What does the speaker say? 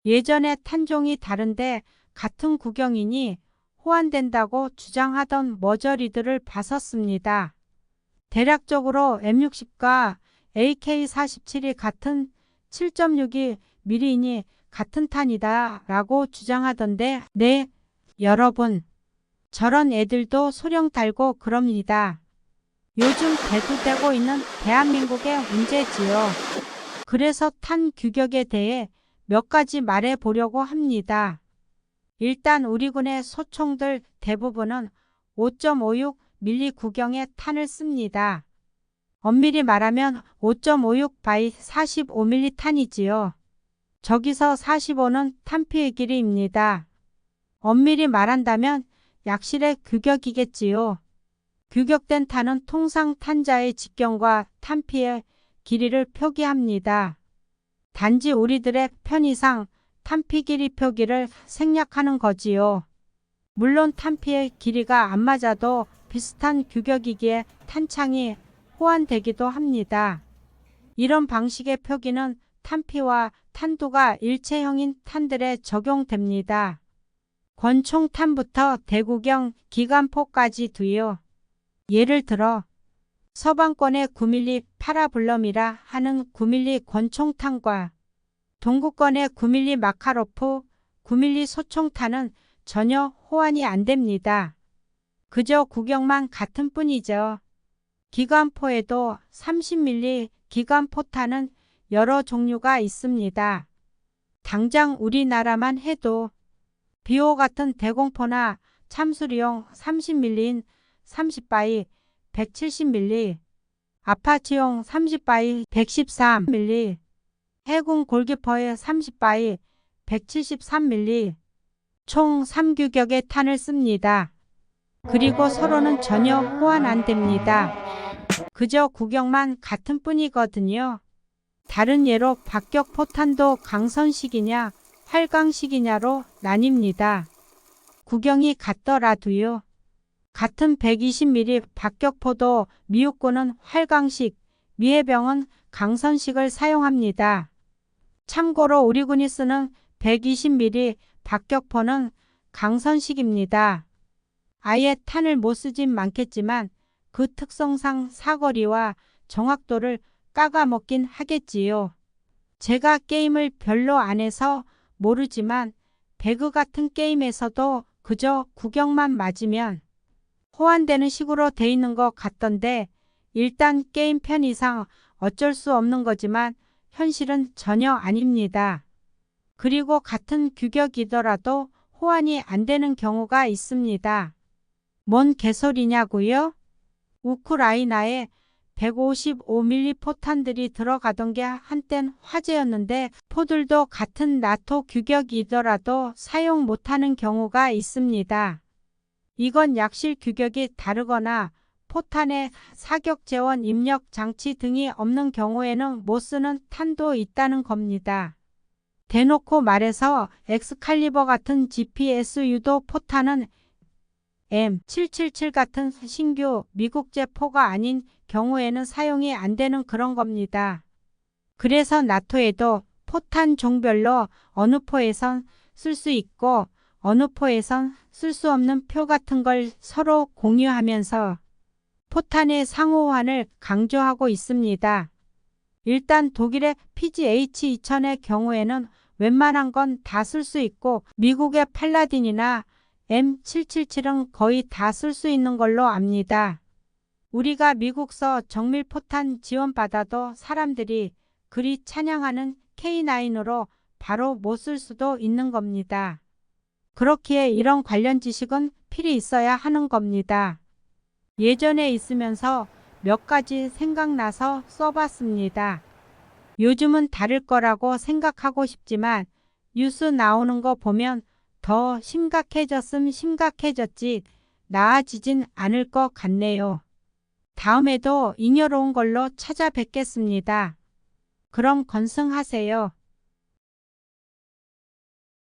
예전에 탄종이 다른데 같은 구경이니 호환된다고 주장하던 머저리들을 봤었습니다. 대략적으로 M60과 AK-47이 같은 7.62mm이니 같은 탄이다 라고 주장하던데 네, 여러분. 저런 애들도 소령 달고 그럽니다. 요즘 대두되고 있는 대한민국의 문제지요. 그래서 탄 규격에 대해 몇 가지 말해 보려고 합니다. 일단 우리 군의 소총들 대부분은 5.56mm 구경의 탄을 씁니다. 엄밀히 말하면 5.56x45mm 탄이지요. 저기서 45는 탄피의 길이입니다. 엄밀히 말한다면 약실의 규격이겠지요. 규격된 탄은 통상 탄자의 직경과 탄피의 길이를 표기합니다. 단지 우리들의 편의상 탄피 길이 표기를 생략하는 거지요. 물론 탄피의 길이가 안 맞아도 비슷한 규격이기에 탄창이 호환되기도 합니다. 이런 방식의 표기는 탄피와 탄두가 일체형인 탄들에 적용됩니다. 권총탄부터 대구경 기관포까지 두요. 예를 들어 서방권의 9mm 파라블럼이라 하는 9mm 권총탄과 동구권의 9mm 마카로프 9mm 소총탄은 전혀 호환이 안 됩니다. 그저 구경만 같은 뿐이죠. 기관포에도 30mm 기관포탄은 여러 종류가 있습니다. 당장 우리나라만 해도 비호 같은 대공포나 참수리용 30mm인 30바이 170mm, 아파치용 30바이 113mm, 해군 골기퍼의 30바이 173mm, 총 3규격의 탄을 씁니다. 그리고 서로는 전혀 호환 안 됩니다. 그저 구경만 같은 뿐이거든요. 다른 예로 박격 포탄도 강선식이냐 활강식이냐로 나뉩니다. 구경이 같더라도요. 같은 120mm 박격포도 미육군은 활강식, 미해병은 강선식을 사용합니다. 참고로 우리 군이 쓰는 120mm 박격포는 강선식입니다. 아예 탄을 못 쓰진 많겠지만 그 특성상 사거리와 정확도를 까가먹긴 하겠지요. 제가 게임을 별로 안 해서 모르지만 배그 같은 게임에서도 그저 구경만 맞으면 호환되는 식으로 돼 있는 것 같던데 일단 게임 편의상 어쩔 수 없는 거지만 현실은 전혀 아닙니다. 그리고 같은 규격이더라도 호환이 안 되는 경우가 있습니다. 뭔 개소리냐고요? 우크라이나에 155mm 포탄들이 들어가던 게 한땐 화제였는데 포들도 같은 나토 규격이더라도 사용 못하는 경우가 있습니다. 이건 약실 규격이 다르거나 포탄에 사격 재원 입력 장치 등이 없는 경우에는 못 쓰는 탄도 있다는 겁니다. 대놓고 말해서 엑스칼리버 같은 GPS 유도 포탄은 M777 같은 신규 미국제 포가 아닌 경우에는 사용이 안 되는 그런 겁니다. 그래서 나토에도 포탄 종별로 어느 포에선 쓸 수 있고 어느 포에선 쓸 수 없는 표 같은 걸 서로 공유하면서 포탄의 상호환을 강조하고 있습니다. 일단 독일의 PGH-2000의 경우에는 웬만한 건 다 쓸 수 있고 미국의 팔라딘이나 M777은 거의 다 쓸 수 있는 걸로 압니다. 우리가 미국서 정밀포탄 지원받아도 사람들이 그리 찬양하는 K9으로 바로 못 쓸 수도 있는 겁니다. 그렇기에 이런 관련 지식은 필히 있어야 하는 겁니다. 예전에 있으면서 몇 가지 생각나서 써봤습니다. 요즘은 다를 거라고 생각하고 싶지만 뉴스 나오는 거 보면 더 심각해졌음 심각해졌지 나아지진 않을 것 같네요. 다음에도 잉여로운 걸로 찾아뵙겠습니다. 그럼 건승하세요.